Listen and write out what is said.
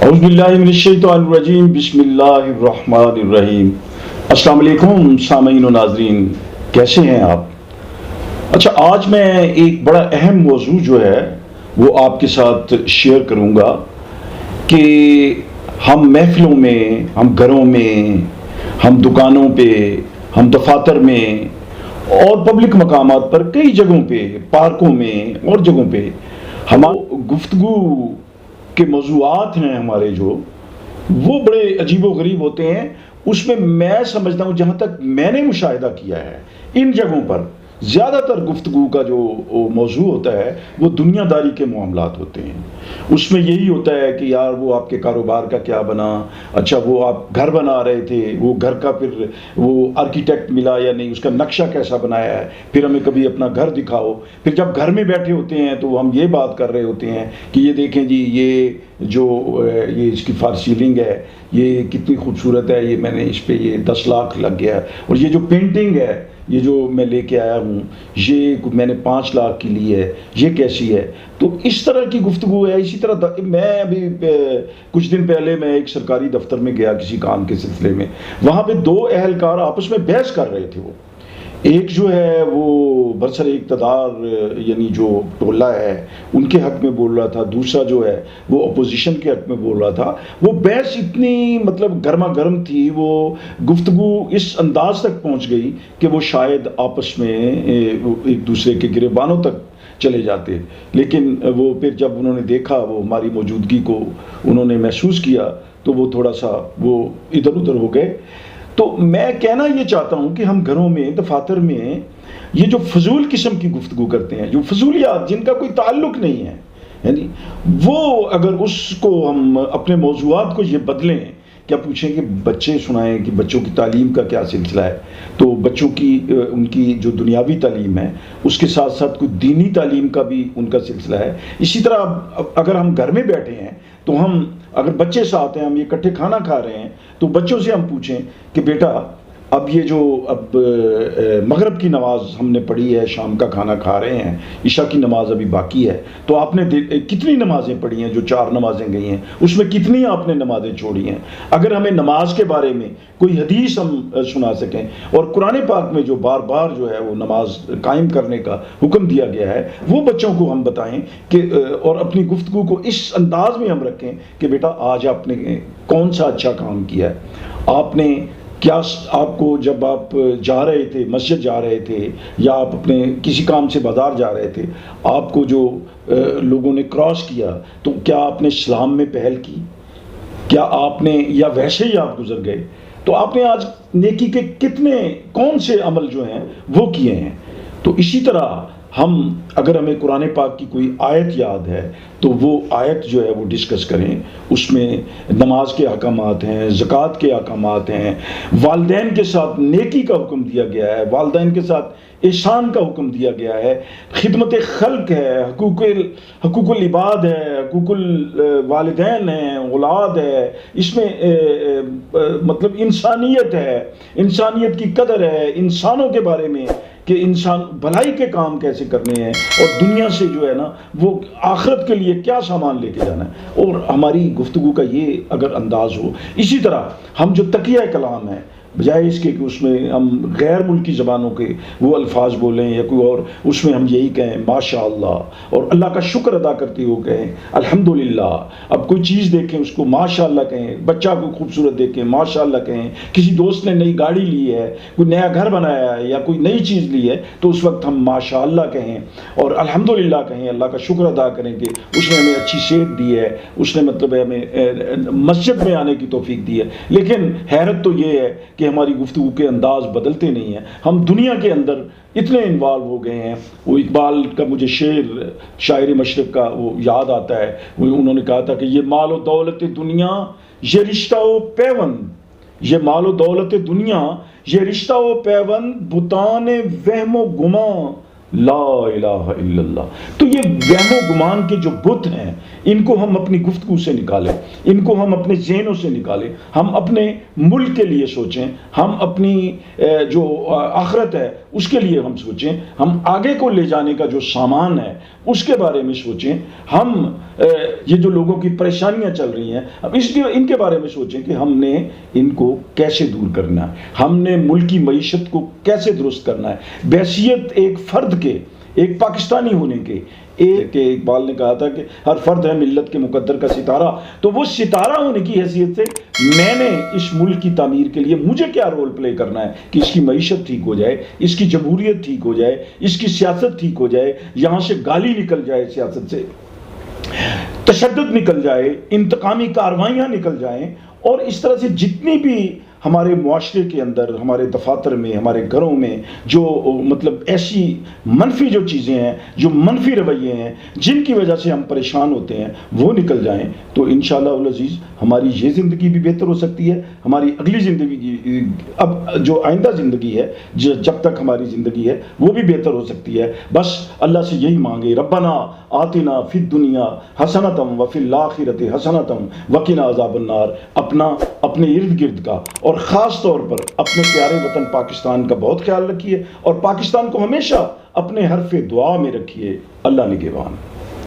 اعوذ باللہ من الشیطان الرجیم بسم اللہ الرحمن الرحیم۔ السلام علیکم سامعین و ناظرین، کیسے ہیں آپ؟ اچھا، آج میں ایک بڑا اہم موضوع جو ہے وہ آپ کے ساتھ شیئر کروں گا کہ ہم محفلوں میں، ہم گھروں میں، ہم دکانوں پہ، ہم دفاتر میں اور پبلک مقامات پر، کئی جگہوں پہ، پارکوں میں اور جگہوں پہ ہماری گفتگو کے موضوعات ہیں ہمارے جو وہ بڑے عجیب و غریب ہوتے ہیں۔ اس میں سمجھتا ہوں، جہاں تک میں نے مشاہدہ کیا ہے، ان جگہوں پر زیادہ تر گفتگو کا جو موضوع ہوتا ہے وہ دنیا داری کے معاملات ہوتے ہیں۔ اس میں یہی ہوتا ہے کہ یار وہ آپ کے کاروبار کا کیا بنا، اچھا وہ آپ گھر بنا رہے تھے، وہ گھر کا پھر وہ آرکیٹیکٹ ملا یا نہیں، اس کا نقشہ کیسا بنایا ہے، پھر ہمیں کبھی اپنا گھر دکھاؤ۔ پھر جب گھر میں بیٹھے ہوتے ہیں تو ہم یہ بات کر رہے ہوتے ہیں کہ یہ دیکھیں جی، یہ جو یہ اس کی فال سیلنگ ہے یہ کتنی خوبصورت ہے، یہ میں نے اس پہ یہ 10 لاکھ لگ گیا ہے، اور یہ جو پینٹنگ ہے یہ جو میں لے کے آیا ہوں یہ میں نے 5 لاکھ کی لی ہے، یہ کیسی ہے۔ تو اس طرح کی گفتگو ہے۔ اسی طرح میں ابھی کچھ دن پہلے میں ایک سرکاری دفتر میں گیا کسی کام کے سلسلے میں، وہاں پہ 2 اہلکار آپس میں بحث کر رہے تھے۔ وہ ایک جو ہے وہ برسر اقتدار یعنی جو ٹولہ ہے ان کے حق میں بول رہا تھا، دوسرا جو ہے وہ اپوزیشن کے حق میں بول رہا تھا۔ وہ بحث اتنی گرما گرم تھی، وہ گفتگو اس انداز تک پہنچ گئی کہ وہ شاید آپس میں ایک دوسرے کے گریبانوں تک چلے جاتے۔ لیکن وہ پھر جب انہوں نے دیکھا، وہ ہماری موجودگی کو انہوں نے محسوس کیا، تو وہ تھوڑا سا وہ ادھر ادھر ہو گئے۔ تو میں کہنا یہ چاہتا ہوں کہ ہم گھروں میں، دفاتر میں یہ جو فضول قسم کی گفتگو کرتے ہیں، جو فضولیات جن کا کوئی تعلق نہیں ہے، یعنی وہ اگر اس کو ہم اپنے موضوعات کو یہ بدلیں، کیا پوچھیں کہ بچے سنائیں کہ بچوں کی تعلیم کا کیا سلسلہ ہے، تو بچوں کی ان کی جو دنیاوی تعلیم ہے اس کے ساتھ ساتھ کوئی دینی تعلیم کا بھی ان کا سلسلہ ہے۔ اسی طرح اگر ہم گھر میں بیٹھے ہیں تو ہم اگر بچے ساتھ ہیں، ہم یہ اکٹھے کھانا کھا رہے ہیں، تو بچوں سے ہم پوچھیں کہ بیٹا اب یہ جو مغرب کی نماز ہم نے پڑھی ہے، شام کا کھانا کھا رہے ہیں، عشاء کی نماز ابھی باقی ہے، تو آپ نے کتنی نمازیں پڑھی ہیں؟ جو 4 نمازیں گئی ہیں اس میں کتنی آپ نے نمازیں چھوڑی ہیں؟ اگر ہمیں نماز کے بارے میں کوئی حدیث ہم سنا سکیں، اور قرآن پاک میں جو بار بار جو ہے وہ نماز قائم کرنے کا حکم دیا گیا ہے وہ بچوں کو ہم بتائیں کہ، اور اپنی گفتگو کو اس انداز میں ہم رکھیں کہ بیٹا آج آپ نے کون سا اچھا کام کیا ہے، آپ نے کیا، آپ کو جب آپ جا رہے تھے، مسجد جا رہے تھے یا آپ اپنے کسی کام سے بازار جا رہے تھے، آپ کو جو لوگوں نے کراس کیا تو کیا آپ نے اسلام میں پہل کی، کیا آپ نے، یا ویسے ہی آپ گزر گئے؟ تو آپ نے آج نیکی کے کتنے، کون سے عمل جو ہیں وہ کیے ہیں؟ تو اسی طرح ہم اگر ہمیں قرآن پاک کی کوئی آیت یاد ہے تو وہ آیت جو ہے وہ ڈسکس کریں۔ اس میں نماز کے احکامات ہیں، زکوٰۃ کے احکامات ہیں، والدین کے ساتھ نیکی کا حکم دیا گیا ہے، والدین کے ساتھ احسان کا حکم دیا گیا ہے، خدمت خلق ہے، حقوق العباد ہے، حقوق الوالدین ہیں، اولاد ہے، اس میں انسانیت ہے، انسانیت کی قدر ہے، انسانوں کے بارے میں کہ انسان بھلائی کے کام کیسے کرنے ہیں، اور دنیا سے جو ہے نا وہ آخرت کے لیے کیا سامان لے کے جانا ہے۔ اور ہماری گفتگو کا یہ اگر انداز ہو، اسی طرح ہم جو تقیہ کلام ہے، بجائے اس کے کہ اس میں ہم غیر ملکی زبانوں کے وہ الفاظ بولیں یا کوئی اور، اس میں ہم یہی کہیں ماشاء اللہ، اور اللہ کا شکر ادا کرتے ہوئے کہیں الحمدللہ۔ اب کوئی چیز دیکھیں اس کو ماشاء اللہ کہیں، بچہ کو خوبصورت دیکھیں ماشاء اللہ کہیں، کسی دوست نے نئی گاڑی لی ہے، کوئی نیا گھر بنایا ہے یا کوئی نئی چیز لی ہے تو اس وقت ہم ماشاء اللہ کہیں اور الحمدللہ کہیں، اللہ کا شکر ادا کریں کہ اس نے ہمیں اچھی صحت دی ہے، اس نے ہمیں مسجد میں آنے کی توفیق دی ہے۔ لیکن حیرت تو یہ ہے کہ ہماری گفتگو کے انداز بدلتے نہیں ہیں، ہم دنیا کے اندر اتنے انوالو ہو گئے ہیں۔ وہ اقبال کا مجھے شاعر مشرق کا وہ یاد آتا ہے، وہ انہوں نے کہا تھا کہ یہ مال و دولت دنیا یہ رشتہ و پیوند، یہ مال و دولت دنیا یہ رشتہ و پیوند، بتان وہم و گمان لا الہ الا اللہ۔ تو یہ وہم و گمان کے جو بت ہیں ان کو ہم اپنی گفتگو سے نکالیں، ان کو ہم اپنے ذہنوں سے نکالیں، ہم اپنے ملک کے لیے سوچیں، ہم اپنی جو آخرت ہے اس کے لیے ہم سوچیں، ہم آگے کو لے جانے کا جو سامان ہے اس کے بارے میں سوچیں، ہم یہ جو لوگوں کی پریشانیاں چل رہی ہیں، اب ان کے بارے میں سوچیں کہ ہم نے ان کو کیسے دور کرنا ہے، ہم نے ملکی معیشت کو کیسے درست کرنا ہے بحیثیت ایک فرد کے، ایک پاکستانی ہونے کے۔ ایک اقبال نے کہا تھا کہ ہر فرد ہے ملت کے مقدر کا ستارہ، تو وہ ستارہ ہونے کی حیثیت سے میں نے اس ملک کی تعمیر کے لیے مجھے کیا رول پلے کرنا ہے کہ اس کی معیشت ٹھیک ہو جائے، اس کی جمہوریت ٹھیک ہو جائے، اس کی سیاست ٹھیک ہو جائے، یہاں سے گالی نکل جائے، سیاست سے تشدد نکل جائے، انتقامی کاروائیاں نکل جائیں، اور اس طرح سے جتنی بھی ہمارے معاشرے کے اندر، ہمارے دفاتر میں، ہمارے گھروں میں جو مطلب ایسی منفی جو چیزیں ہیں، جو منفی رویے ہیں جن کی وجہ سے ہم پریشان ہوتے ہیں، وہ نکل جائیں، تو انشاءاللہ العزیز ہماری یہ زندگی بھی بہتر ہو سکتی ہے، ہماری اگلی زندگی، اب جو آئندہ زندگی ہے، جب تک ہماری زندگی ہے وہ بھی بہتر ہو سکتی ہے۔ بس اللہ سے یہی مانگے، ربنا آتنا فی الدنیا حسنتم وفی الآخرۃ حسنتم وقنا عذاب النار۔ اپنے ارد گرد کا اور خاص طور پر اپنے پیارے وطن پاکستان کا بہت خیال رکھیے، اور پاکستان کو ہمیشہ اپنے حرف دعا میں رکھیے۔ اللہ نگہبان۔